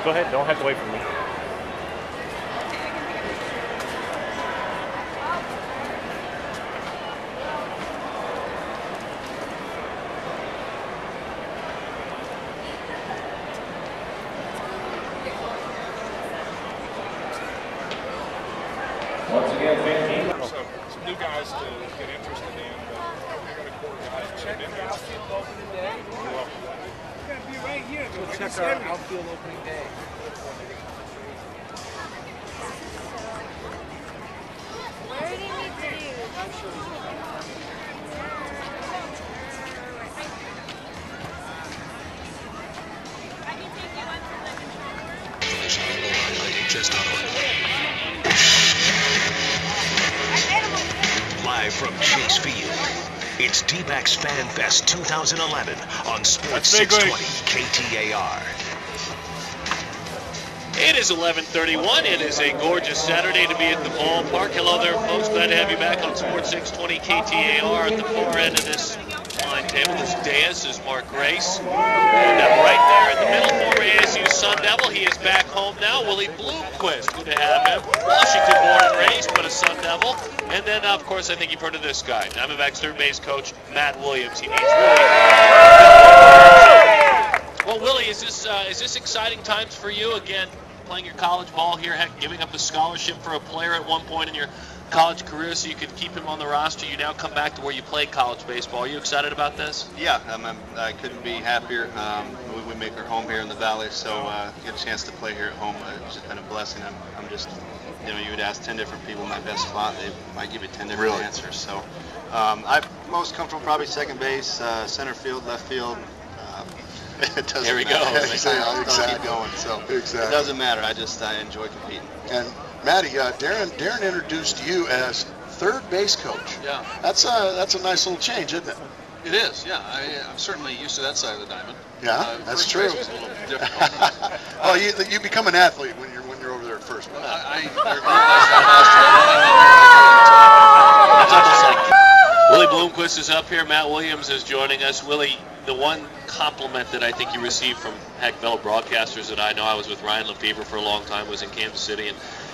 Go ahead. Don't have to wait for me. Once again, some new guys to get interested in, but they're going to core guys to check in there. Outfield opening day. Well, We're going to be right here. We'll check our outfield opening day. Where do you need to do? Live from Chase Field, it's Dbacks Fan Fest 2011 on Sports 620 KTAR. It is 11:31. It is a gorgeous Saturday to be at the ballpark. Hello there, folks. Glad to have you back on Sports 620 KTAR. At the far end of this line table, this dais is Mark Grace. And right there in the middle, former ASU Sun Devil. He is back home now. Willie Bloomquist. Good to have him. Washington born and raised, but a Sun Devil. And then, of course, I think you've heard of this guy. Diamondbacks third base coach, Matt Williams. He needs Willie. Well, Willie, is this exciting times for you? Again, playing your college ball here, heck, giving up a scholarship for a player at one point in your college career so you could keep him on the roster. You now come back to where you played college baseball. Are you excited about this? Yeah, I couldn't be happier. We make our home here in the Valley, so get a chance to play here at home. It's just been a blessing. I'm just, you would ask 10 different people my best spot, they might give you 10 different answers. So I'm most comfortable probably second base, center field, left field. It doesn't There we matter. go. Exactly. Keep going. So exactly. It doesn't matter. I enjoy competing. And Matty, Darren introduced you as third base coach. Yeah. That's a nice little change, isn't it? It is, yeah. I'm certainly used to that side of the diamond. Yeah, that's true. It's a little difficult. Well, you become an athlete when you're over there at first. Willie Bloomquist is up here. Matt Williams is joining us. Willie, the one compliment that I think you received from fellow broadcasters that I know, I was with Ryan Lefebvre for a long time, was in Kansas City,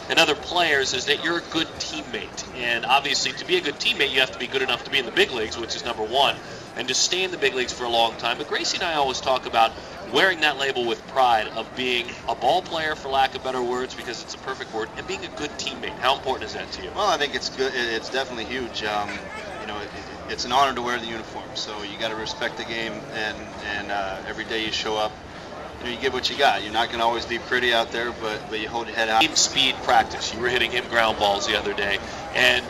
and other players, is that you're a good teammate. And obviously, to be a good teammate, you have to be good enough to be in the big leagues, which is number one, and to stay in the big leagues for a long time. But Gracie and I always talk about wearing that label with pride of being a ball player, for lack of better words, because it's a perfect word, and being a good teammate. How important is that to you? Well, I think it's good. It's definitely huge. It's an honor to wear the uniform. So you got to respect the game, and every day you show up, you give what you got. You're not going to always be pretty out there, but you hold your head out. Game speed practice. You were hitting him ground balls the other day, and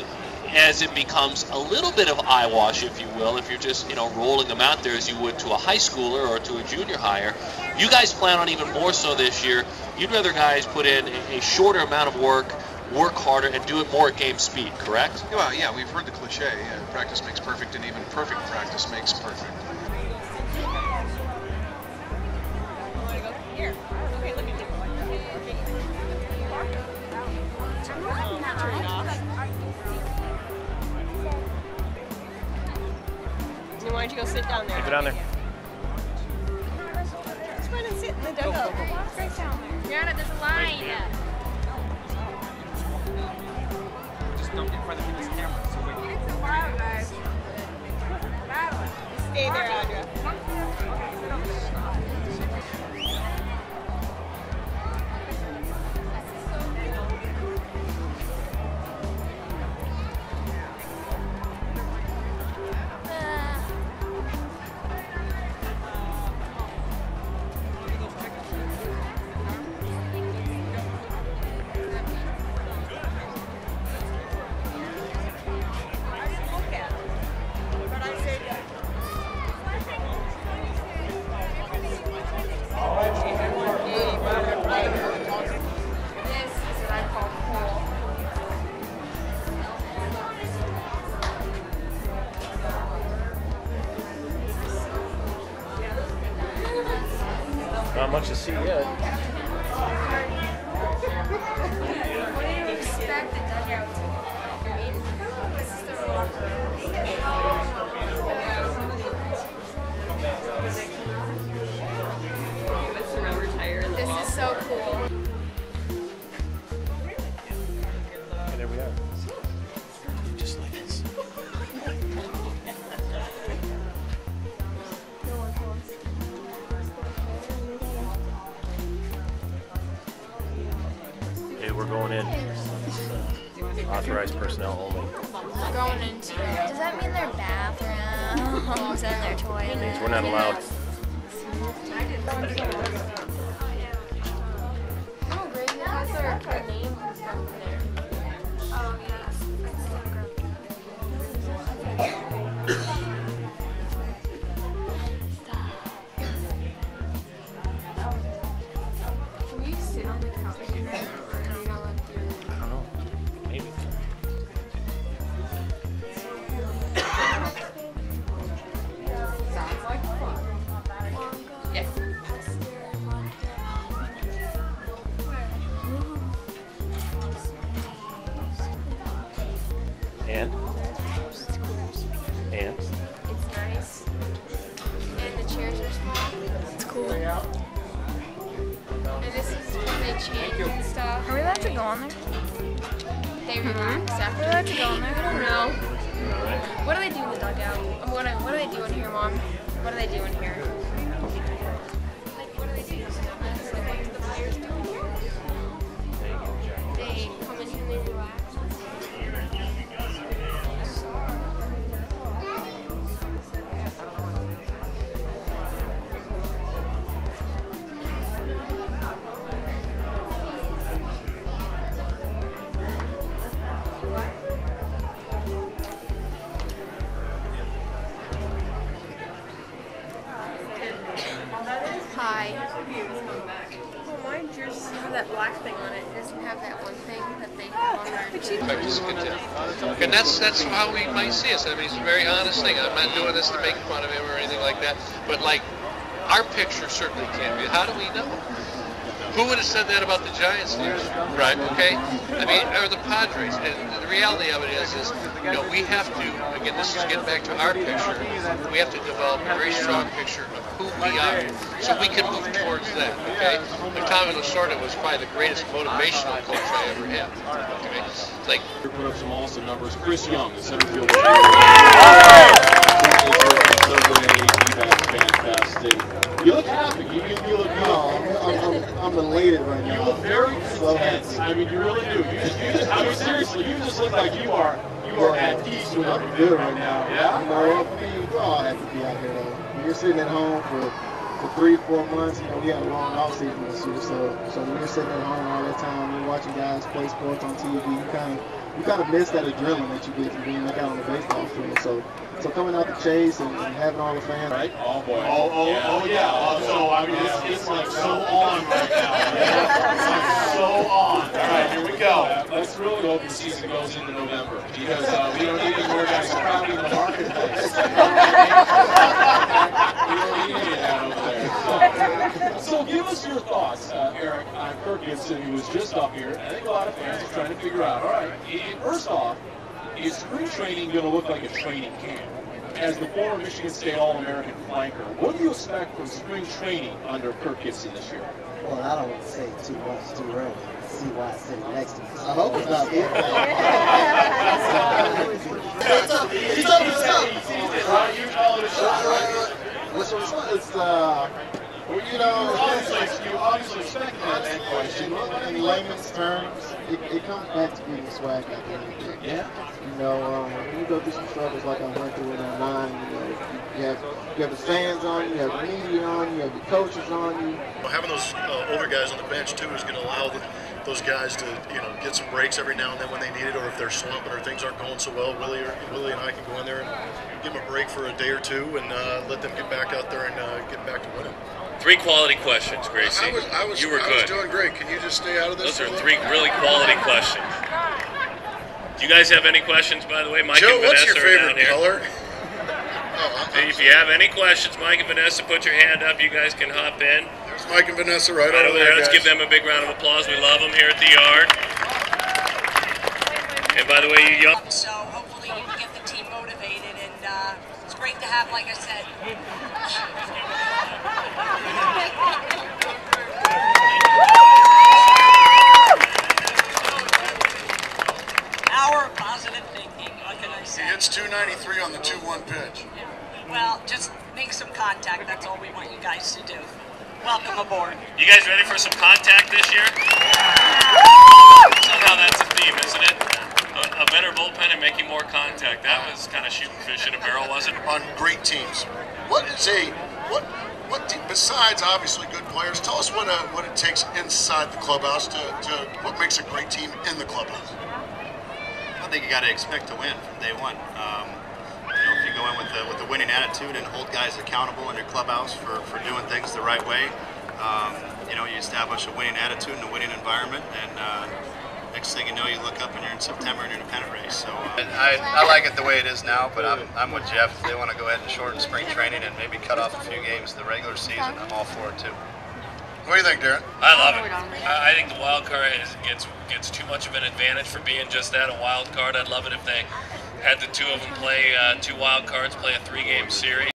as it becomes a little bit of eyewash, if you will, if you're just rolling them out there as you would to a high schooler or to a junior higher, you guys plan on even more so this year. You'd rather guys put in a shorter amount of work harder, and do it more at game speed, correct? Well, yeah, we've heard the cliche, practice makes perfect, and even perfect practice makes perfect. Here. Okay, look at why don't you go sit down there? Go down there. Just run and sit in the dugout. Right down there. You're on it. There's a line. Just don't get front of his camera. So wait. It's a wild guy. Stay there, Audra. Not much to see yet. What do you expect the dugout to look like? This is the locker room. This is so cool. And there we are. Just like this. Hey, we're going in. Authorized personnel only. We're going into. Does that mean their bathrooms and their toilets? It means we're not allowed. Oh, great. You guys are names and stuff in there. Oh, yes. Can we sit on the couch here, or are we not allowed to do it? I don't know. Maybe. Sounds like fun. Yes. And? And? It's nice. And the chairs are small. It's cool. And this is where they change and stuff. Are we allowed to go on there? They relax after. Are we allowed to go on there? I don't know. What do they do in the dugout? What do they do in here, Mom? What do they do in here? Like, what do they do? Like, what do the players do in here? They come in here and they relax. Hi. Oh, mine just have that black thing on it. It doesn't have that one thing that they have on there. And that's how we might see us. I mean, it's a very honest thing. I'm not doing this to make fun of him or anything like that. But like, our picture certainly can't be. How do we know? Who would have said that about the Giants years? Right, okay? I mean, or the Padres. And the reality of it is, you know, we have to, again, this is getting back to our picture, we have to develop a very strong picture of who we are so we can move towards that, okay? But Tommy Lasorda was probably the greatest motivational coach I ever had, okay? It's like... Put up some awesome numbers. Chris Young, the center fielder. You look happy. You look I'm elated right now. You look very tense. I mean, you really do. I mean, seriously, you just look like you are at peace with I'm everything. good right now. Yeah? You know, we all have to be out here though. When you're sitting at home for 3-4 months, you know, we had a long off season this year, so when you're sitting at home all that time, you're watching guys play sports on TV, you kind of miss that adrenaline that you get from being back out on the baseball field. So coming out to Chase and having all the fans. Right? Oh boy. Oh yeah. So I mean, it's like so on right now. It's like so on. All right, here we go. Let's really hope the season goes into November because we don't need any more guys crowding the marketplace. We don't need any of that over there. So give us your thoughts, Eric, on Kirk Gibson, who was just up here. I think a lot of fans are trying to figure out. All right, first off, is spring training going to look like a training camp? As the former Michigan State All-American flanker, what do you expect from spring training under Kirk Gibson this year? Well, I don't want to say too much too early. See why I sit next to me. I hope it's not good. He's up his right? You call it a shot, right? Which one? It's well, you know, you obviously expect that question. In layman's terms, it comes back to being swag at the end of the day. Yeah. You know, when you go through some struggles like I went through in 09, you have the fans on you have the media on you have the coaches on you. Having those older guys on the bench too is going to allow those guys to get some breaks every now and then when they need it, or if they're slumping or things aren't going so well. Willie and I can go in there and give them a break for a day or two and let them get back out there and get back to winning. 3 quality questions, Gracie. You were good. I was doing great. Can you just stay out of this? Those are 3 really quality questions. Do you guys have any questions, by the way? Mike Joe, and Vanessa what's your favorite are down here. color? If you have any questions, Mike and Vanessa, put your hand up. You guys can hop in. There's Mike and Vanessa right over there. Let's guys. give them a big round of applause. We love them here at the yard. And by the way, you young. So hopefully you can get the team motivated, and it's great to have, like I said. 193 on the 2-1 pitch. Well, just make some contact. That's all we want you guys to do. Welcome aboard. You guys ready for some contact this year? Somehow that's a theme, isn't it? A better bullpen and making more contact. That was kind of shooting fish in a barrel, wasn't it? On great teams. What besides obviously good players, tell us what it takes inside the clubhouse to what makes a great team in the clubhouse. I think you got to expect to win from day one. If you go in with a winning attitude and hold guys accountable in your clubhouse for doing things the right way, you establish a winning attitude and a winning environment, and next thing you know, you look up and you're in September and you're in a pennant race. So I like it the way it is now, but I'm with Jeff. If they want to go ahead and shorten spring training and maybe cut off a few games the regular season, I'm all for it too. What do you think, Darren? I love it. I think the wild card gets too much of an advantage for being just that, a wild card. I'd love it if they had the two of them play 2 wild cards, play a 3-game series.